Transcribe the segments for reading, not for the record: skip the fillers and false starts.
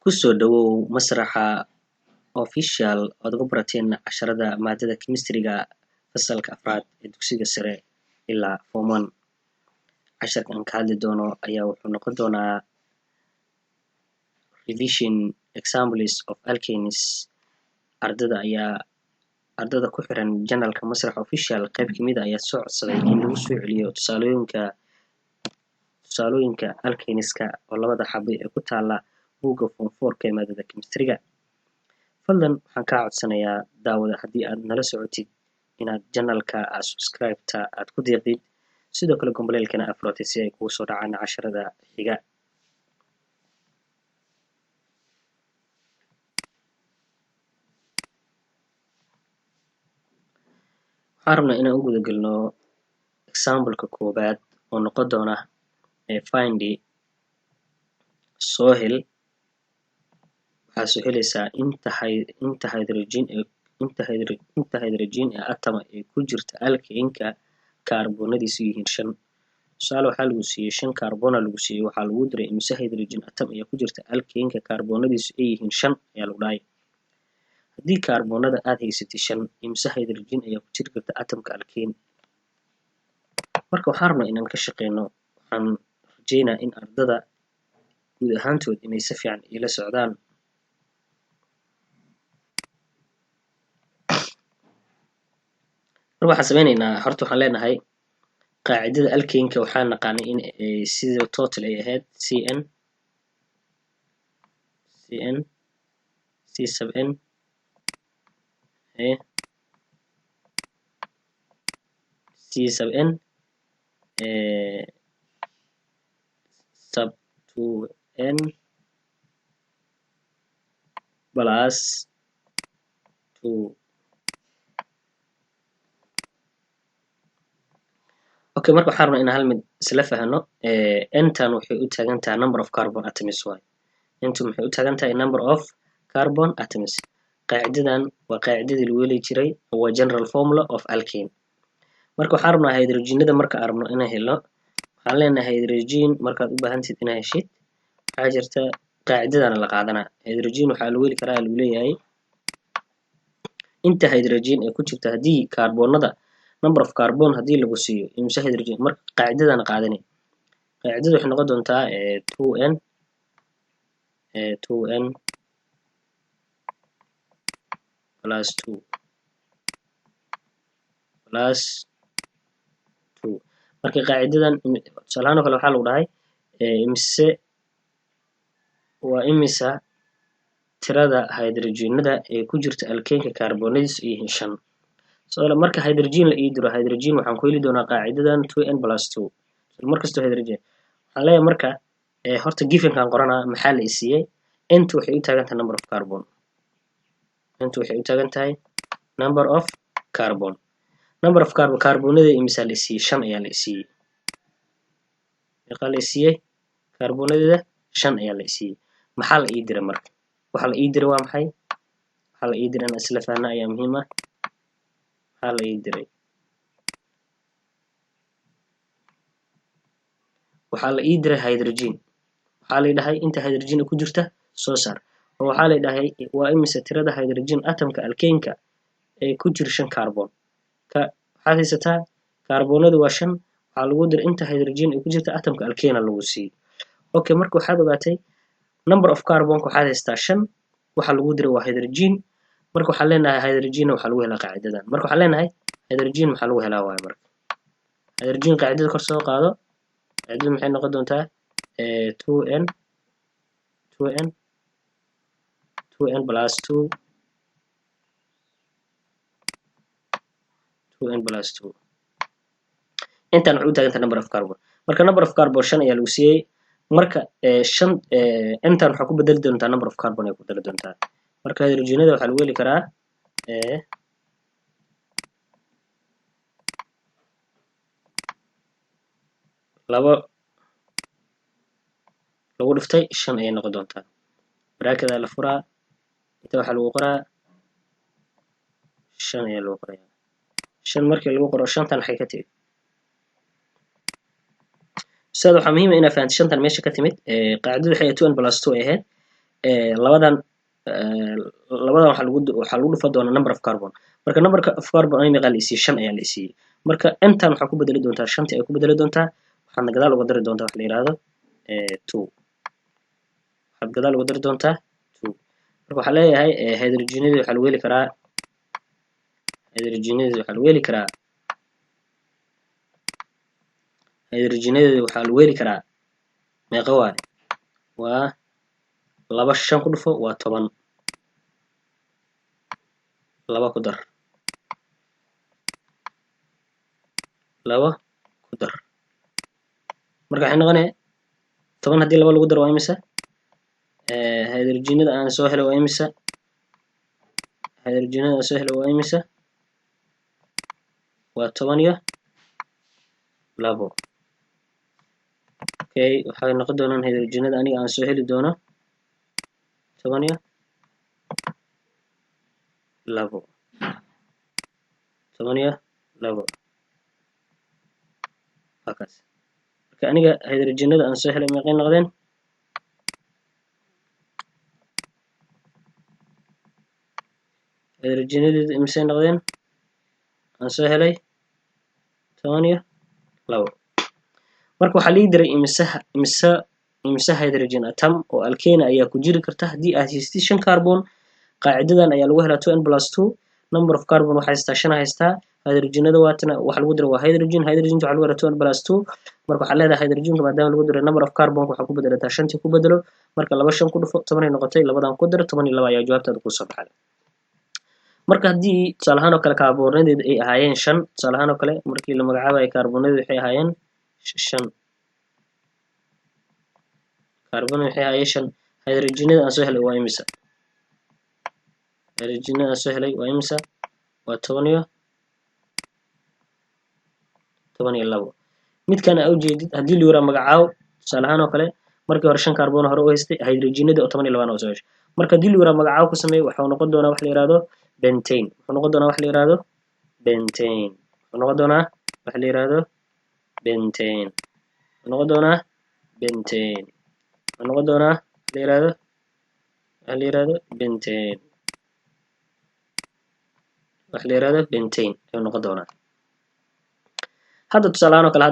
Kusoo dhawow Masraxa Official ood uga barateen casharada maadada Chemistry-ga fasalka afraad ee dugsiga sare ilaa Form 1. Casharka aan ka hadli doono ayaa wuxuu noqon doonaa Revision Examples of Alkanes. Ardada ku xiran Journal-ka Masraxa Official qayb ka mid ah ayaa soo codsaday in lagu soo celiyo tusaalooyinka alkaneska oo labada xabo ee ku taala buugga Form 4 ee maadada Chemistry-ga. Fadlan waxaan kaa codsanayaa daawada haddii aad nala socotid inaad journal-ka subscribe-ta aad ku deeqdid, sidoo kale gomboleelkana aad furatid si ay kugu soo dhacaan casharada xiga. Waxaan rabnaa inaan u guda galno example-ka koowaad oo noqon doona find soo hel. Waxaa soo helaysaa inta hydrogen ee atom ee ku jirta alkane-ka kaarboonadiisu yihiin 5. Tusaale waxaa lagu siiyey 5 kaarboona lagu siiyey, waxaa lagu diray imise hydrogen atom ayaa ku jirta alkane-ka kaarboonadiisu ay yihiin 5 ayaa lagu dhahay. Haddii kaarboonada aad haysatid 5, imise hydrogen ayaa ku jiri karta atomka alkane. Marka waxaan rabnaa inaan ka shaqeyno, waxaan rajeynaa in ardada guud ahaantood inay si fiican ila socdaan. Marka waxaan sameyneynaa, horta waxaan leenahay qaacidada alkane-ka waxaan naqaanay in sida total ay ahayd CN C sub N C sub N sub 2N plus 2. Okay, marka waxaan rabnaa inaan hal mid isla fahano. N-tan waxay u taagan tahay number of carbon atoms waaye. N-tu waxay u taagan tahay number of carbon atoms. Qaacidadan waa qaacidadii lagu heli jiray, waa general formula of alkane. Marka waxaan rabnaa hydrogenada marka aan rabno inaan helno, waxaan leenahay hydrogen markaad u baahantid inaad heshid, waxaa jirta qaacidadana la qaadanaa. Hydrogen waxaa lagu heli karaa lagu leeyahay inta hydrogen ee ku jirta haddii kaarboonada number of carbon haddii lagu siiyo imise hydrogen, marka qaacidadana qaadanay. Qaacidadu waxay noqon doontaa 2N plus 2 plus 2. Marka qaacidadan tusaalahaan oo kale waxaa lagu dhahay imisa tirada hydrogenada ee ku jirta alkane-ka kaarboonadiisu ay yihiin 5. Marka hydrogen la ii diro, hydrogen waxaan ku heli doonaa qaacidadan 2N plus 2. Markastoo hydrogen waxaan leeyahay marka horta given-kaan qoranaa maxaa la i siiyey. N-tu waxay u taagan tahay number of carbon. N-tu waxay u taagan tahay number of carbon. Number of carbon kaarboonada imisa la i siiyey, 5 ayaa la i siiyey. Meeqa la i siiyey? Kaarboonada 5 ayaa la i siiyey. Maxaa la ii diray marka? Waxa la ii diray waa maxay? Waxa la ii diray in isla fahno ayaa muhiim ah. Waxaa la ii diray. Waxaa la ii diray hydrogen. Waxaa la dhahay inta hydrogen ku jirta soo saar. Oo waxaa la dhahay waa imisa tirada hydrogen atomka alkane-ka ee ku jira 5 kaarboon. Waxaad haysataa kaarboonadu waa 5, waxaa lagu diray inta hydrogen ee ku jirta atomka alkane lagu siiyey. Okay, marka waxaad ogaatay number of carbon-ka waxaad haysataa 5, waxa lagu diray waa hydrogen. Marka waxaan leenahay hydrogen waxaa lagu helaa qaacidadan. Marka waxaan leenahay hydrogen waxaa lagu helaa waaye marka. Hydrogen qaacidada kor soo qaado. Qaacidadu maxay noqon doontaa 2N plus 2 intaan waxay u taagan tahay number of carbon. Marka number of carbon 5 ayaa lagu siiyey. Marka 5 intaan waxaa ku bedeli doontaa number of carbon ay ku bedeli doontaa. Marka hydrogenada waxaa lagu heli karaa labo lagu dhiftay 5 ayay noqon doontaa. Bracket la furaa, inta waxaa lagu qoraa 5 ayaa lagu qorayaa. 5 markii lagu qoro 5tan waxay ka timid. Waxaa muhiim ah inaad fahanto 5tan meesha ka timid. Qaacidadu waxay 2N plus 2 ahayd. labadan waxaa lagu dhufa doonaa number of carbon. Marka number of carbon ay meeqa la isiiyey 5 ayaa la isiiyey. Marka intan waxaa ku bedeli doontaa 5 ay ku bedeli doontaa waxaadna gadaal uga dari doontaa wax la yiraahdo 2. waxaad gadaal uga dari doontaa 2. marka waxaa leeyahay hydrogenada waxaa lagu heli karaa meeqa waaye waa 2 5 ku dhufo waa 10 2 ku dar 2 ku dar marka waxay noqonee 10 haddii 2 lagu daro waa imisa hydrogenada aan soo helay waa imisa waa 10 iyo 2. okay waxay noqon doonaan hydrogenada aniga aan soo heli doono 10 iyo 2 halkaas marka aniga hydrogenada aan soo helay meeqay noqdeen hydrogenada imisay noqdeen aan soo helay 10 iyo 2. marka waxaa lii diray imisa hydrogen atom oo alkane ayaa ku jiri karta haddii aad haystid 5 carbon. qaacidadan ayaa lagu helaa 2n+2 number of carbon waxaa haystaa hydrogenada waatana waxa lagu diray waa hydrogen waxaa lagu helaa 2n+2. marka waxaa leedahay hydrogenka maadaama lagu diray number of carbon waxaa ku bedelataa 5 ku bedelo marka 2 5 ku dhufo 10 ay noqotay 2dan ku dar 12 ayaa jawaabtaada ku soo baxday. marka haddii tusaale ahaan oo kale kaarboonadooda ay ahaayeen 5 tusaale ahaan oo kale markii la magacaabayo kaarboonadooda waxay ahaayeen 5 kaarboonada waxay ahaayeen 5 hydrogenada aan soo helay waa imisa waa 10 iyo 2. midkan aad ujeedid haddii la yiraahdo magacaabo tusaale ahaan oo kale markii hore 5 kaarboon hore u haystay hydrogenada oo 12 oo soo heshay marka haddii la yiraahdo magacaabo ku sameey wuxuu noqon doonaa wax la yiraahdo bentane ayuu noqon doonaa. hadda tusaale ahaan oo kale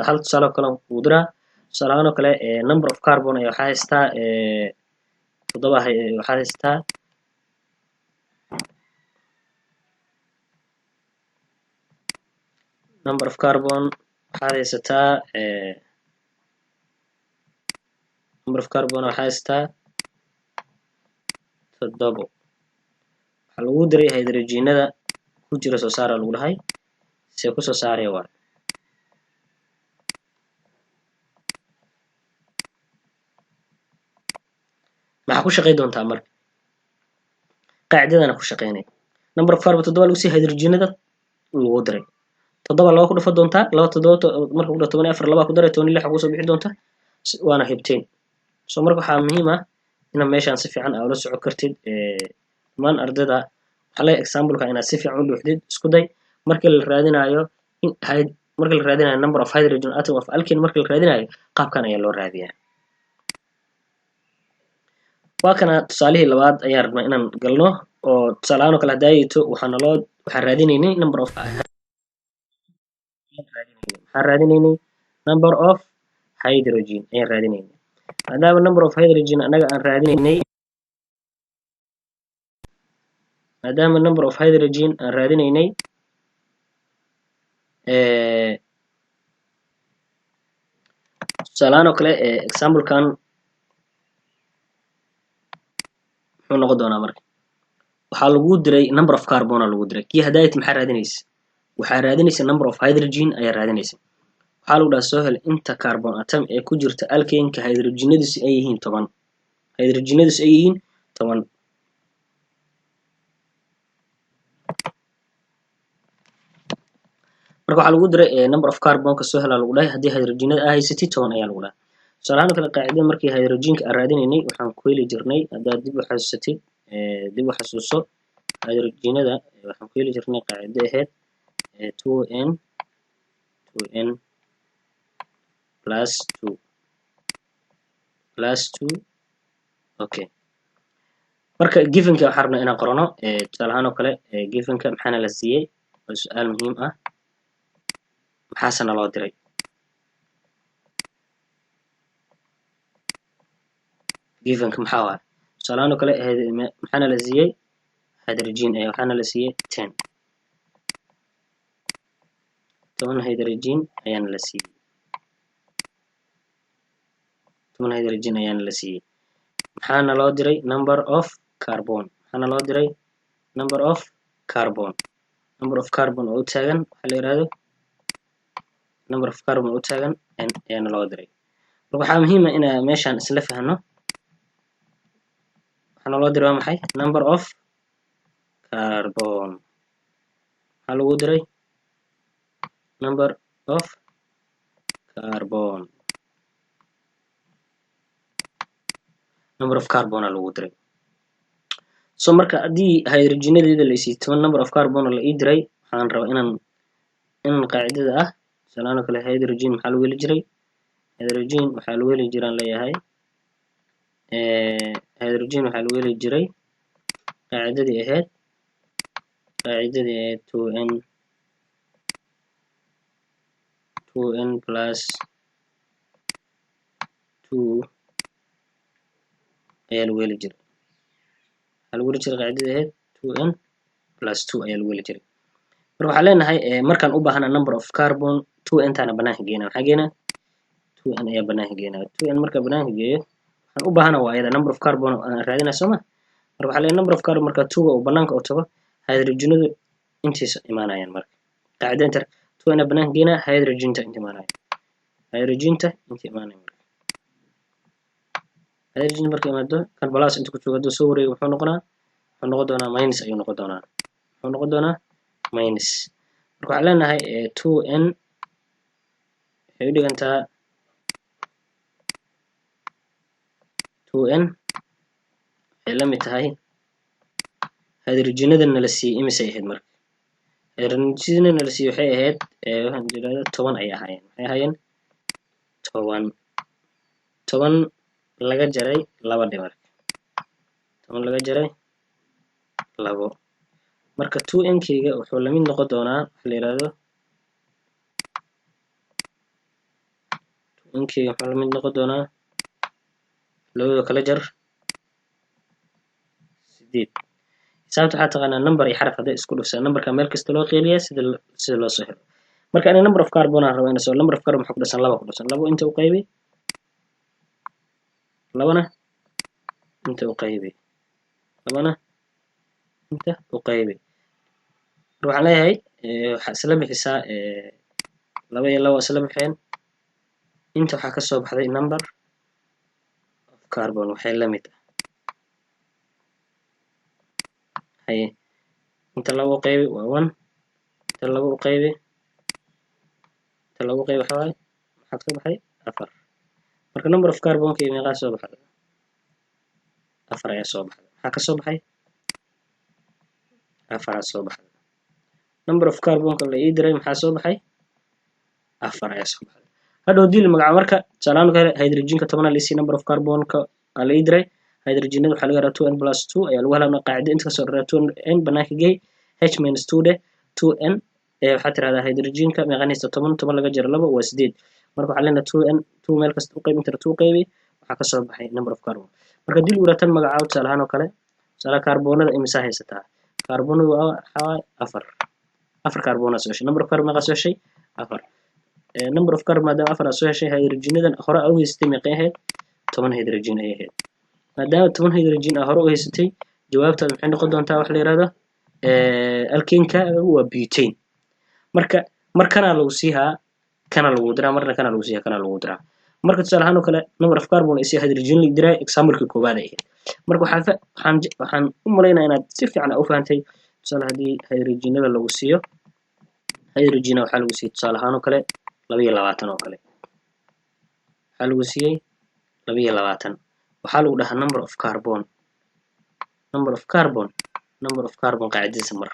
hal tusaale oo kale uu diraa tusaale ahaan oo kale number of carbon ayaa waxaa haystaa 7 waxaa haystaa number of carbon waxaa haysataa 7 waxaa lagu diray hydrogenada ku jira soo saara lagu dhahay see ku soo saaraya waa maxaa ku shaqey doontaa marka qaacidadana ku shaqeynay number of carbon 7 lagu sii hydrogenada lagu diray 7 2 ku dhufa doontaa 2 7 marka ku dhufto 14 2 ku daray 16 ku soo bixi doonta waana heptane. so marka waxaa muhiim ah inaad meeshaan si fiican aad ula socon kartid dhammaan ardayda waxaa leeyahay example-ka inaad si fiican u dhuuxdid isku day markii la raadinayo number of hydrogen atom of alkane markii la raadinayo qaabkan ayaa loo raadiyaa. waa kana tusaalihii labaad ayaan rabnaa inaan galno oo tusaale ahaan oo kale hadaayeeto waxaan raadinaynay number of hydrogen ayaan raadinaynay maadaama number of hydrogen anaga aan raadinaynay tusaale ahaan oo kale example-kan muxuu noqon doonaa marka waxaa lagu diray number of carbon lagu diray kii hadaayat maxaa raadinaysa number of hydrogen ayaa raadinaysa waxaa lagu dhahaa soo hel inta carbon atom ee ku jirta alkane-ka hydrogenadiisu ay yihiin 10 marka waxaa lagu diray number of carbon-ka soo helaa lagu dhahay haddii hydrogenada aa haysatid 10 ayaa lagu dhahay. tusaale ahaan oo kale qaacidada markii hydrogenka aan raadinaynay waxaan ku heli jirnay haddaad dib u xasuuso hydrogenada waxaan ku heli jirnay qaacida ahayd 2n plus 2 okay marka givenka waxaan rabnaa inaan qorano tusaale ahaan oo kale givenka maxaana la siiyey waa su-aal muhiim ah maxaase naloo diray givenka maxaa waaye tusaale ahaan oo kale maxaana la siiyey hydrogen waxaana la siiyey 10 hydrogen ayaana la siiyey 10 hydrogen ayaana la siiyey maxaana loo diray number of carbon maxaana loo diray number of carbon oo u taagan waxa la yiraahdo number of carbon oo u taagan n ayaana loo diray marka waxaa muhiim ah inaan meeshaan isla fahno waxaana loo diray waa maxay number of carbon waxaa lagu diray number of carbon aa lagu diray so marka haddii hydrogenadeeda la isiiyo 10 number of carbon la ii diray waxaan rabaa inaan qaacidada ah tusaale kale hydrogen maxaa lagu heli jiray hydrogen waxaa lagu heli jiraan leeyahay hydrogen waxaa lagu heli jiray qaacidadii ahayd 2n plus 2 ayaa lagu heli jiray waxaa lagu heli jiray qaacidadii ahayd 2n plus 2 ayaa lagu heli jiray marka waxaan leenahay markaan u baahana number of carbon 2n taana banaanka geena waxaa geena 2n ayaa banaanka geena 2n marka banaanka geeyo waxaan u baahana waa ayada number of carbon aan raadinaa soo ma marka waxaa leeyahay number of carbon marka 2 oo banaanka u tago hydrogenadu intiisa imaanayaan marka qaacidada inta 2n banaanka geena hydrogenta inta imaanayaan hydrogen marka imaado kan plus inta ku joogo haduu soo wareego wuxuu noqon doonaa minus ayuu noqon doonaa minus marka waxaan leenahay 2n waxay u dhigantaa 2n waxay la mid tahay hydrogenadana la siiyey imisay ahayd marka hydrogenadana la siiyey waxay ahayd waxaan jiraahdaa 10 ay ahaayeen waxay ahaayeen 10 laga jaray 2 dhibic 10 laga jaray 2 marka 2n kayga wuxuu la mid noqon doonaa waxa la yiraahdo 2n kayga wuxuu la mid noqon doonaa labada kala jar 8 sababta waxaa taqaanaa number iyo xaraf hadday isku dhufsaan numberka meel kasta loo qeyliyaa sida loo soo xiro marka aniga number of carbon aan rabaa inaan soo number of carbon waxa ku dhashan 2 ku dhashan 2 inta u qaybi 2na inta u qaybi 2na inta u qaybi waxaan leeyahay waxaa isla bixisaa 2 iyo 2 isla bixeen inta waxaa kasoo baxday number of carbon waxay la mid haye inta 2 u qaybi waa 1 inta 2 u qaybi waxa waaye maxaa kasoo baxay 4 marka number of carbon ka meeqa soo baxday 4 ayaa soo baxday maxaa kasoo baxay 4 ayaa soo baxday number of carbon ka la ii diray maxaa soo baxay 4 ayaa soo baxday hadhow dil magaca marka tusaale kale hydrogen ka 10 la ii number of carbon ka la ii diray hydrogen waxaa laga rabaa 2n plus 2 ayaa lagu helaa qaacida inta kasoo raraa 2n banaanka geey h minus 2 de 2n waxaa tirahdaa hydrogen ka meeqanaysa 10 laga jaro 2 waa 8 marka waxaa leenahay 2n 2 meel kasta u qayb inta 2 qaybi waxaa kasoo baxay number of carbon marka dil uratan magaca tusaale ahaan oo kale tusaale carbonada imisa haysataa carbonadu waxaa 4 carbon soo heshay number of carbon meeqa soo heshay 4 number of carbon maadaama 4 soo heshay hydrogenadan hore u haystay meeqay ahayd 10 hydrogen ay ahayd maadaama 10 hydrogen hore u haystay jawaabtaada maxay noqon doontaa wax la yiraahdo alkeenka waa butane markana lagu siihaa kana lagu diraa marna kana lagu siihaa kana lagu diraa marka tusaale ahaan oo kale number of carbon is hydrogen la diraa example-ka koobaad ay marka waxaan u maleynayaa inaad si fiican u fahantay tusaale hadii hydrogenada lagu siiyo hydrogen waxa lagu siiyay tusaale ahaan oo kale 22 oo kale waxa lagu siiyay 22 waxaa lagu dhahaa number of carbon qaacidadiisa mar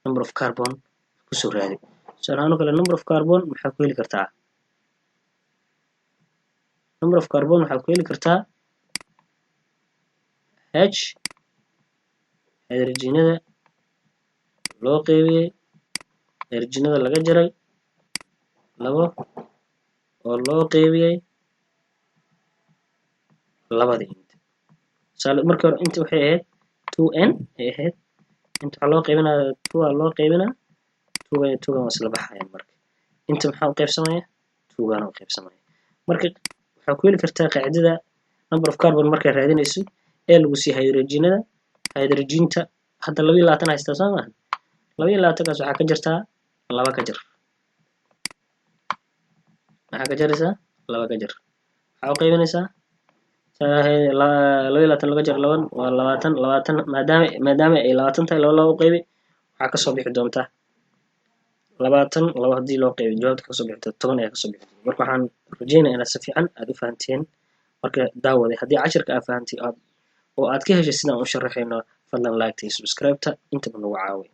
number of carbon kusoo raadi tusaale ahaan oo kale number of carbon maxaa ku heli kartaa number of carbon waxaad ku heli kartaa h hydrogenada loo qeybiyey hydrogenada laga jaray 2 oo loo qeybiyey labadii tusaale markii hore inta waxay ahayd 2n ay ahayd inta waxaa loo qeybinaa 2 aa loo qeybinaa 2 waa isla baxayaan marka inta maxaa u qaybsamaya 2 gaana u qaybsamaya marka waxaa ku heli kartaa qaacidada number of carbon markay raadinayso ee lagu sii hydrogenta hadda 22 haystaa soo maaha 22 kaas waxaa ka jirtaa 2 ka jar maxaa ka jaraysaa 2 ka jar waxaa u qaybinaysaa 22 laga jar 2 waa 20 maadaama ay 20 tahay 2 loo qeybi waxaa kasoo bixi doonta 2 hadii loo qeybi jawaabta kasoo bixi 10 ayaa kasoo bixi marka waxaan rajeynayaa inaad si fiican aad u fahanteen marka daawade haddii casharka aad fahantay oo aad ka heshay sidaan u sharaxayno fadlan like iyo subscribe-ta intaba nagu caawi